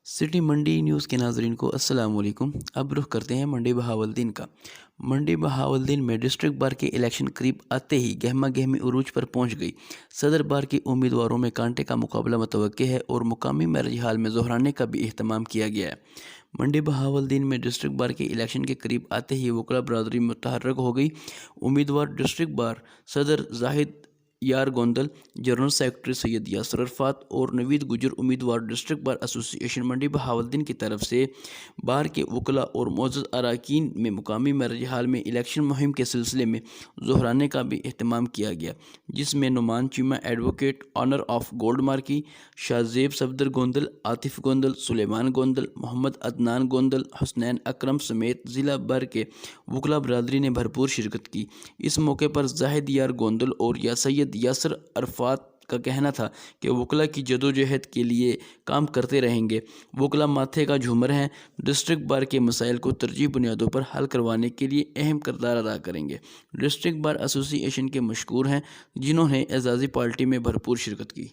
City منڈی news کے ناظرین کو السلام علیکم۔ اب رخ کرتے ہیں منڈی بہاولدین کا۔ منڈی بہاولدین میں ڈسٹرکٹ بار کے الیکشن قریب آتے ہی گہما گہمی عروج پر پہنچ گئی۔ صدر بار کے امیدواروں میں کانٹے کا مقابلہ متوقع ہے اور مقامی میرج ہال میں ظہرانے کا بھی اہتمام کیا گیا ہے۔ منڈی بہاولدین میں ڈسٹرکٹ بار کے الیکشن کے قریب آتے ہی وکلاء برادری متحرک ہو گئی۔ امیدوار ڈسٹرکٹ بار صدر زاہد یار گوندل، جنرل سیکرٹری سید یاسر عرفات اور نوید گجر امیدوار ڈسٹرکٹ بار ایسوسی ایشن منڈی بہاولدین کی طرف سے بار کے وکلاء اور معزز اراکین میں مقامی میرج ہال میں الیکشن مہم کے سلسلے میں ظہرانے کا بھی اہتمام کیا گیا، جس میں Numan Cheema advocate honour of gold مارکی، شاہ زیب صفدر گوندل، عاطف گوندل، سلیمان گوندل، محمد عدنان گوندل، حسنین اکرم سمیت ضلع بھر کے وکلاء برادری نے بھرپور شرکت کی۔ اس موقع پر زاہد یار گوندل اور سید یاسر عرفات کا کہنا تھا کہ وکلاء کی جدوجہد کے لیے کام کرتے رہیں گے۔ وکلاء ماتھے کا جھومر ہیں، ڈسٹرکٹ بار کے مسائل کو ترجیحی بنیادوں پر حل کروانے کے لیے اہم کردار ادا کریں گے۔ ڈسٹرکٹ بار ایسوسی ایشن کے مشکور ہیں، جنہوں نے اعزازی پارٹی میں بھرپور شرکت کی۔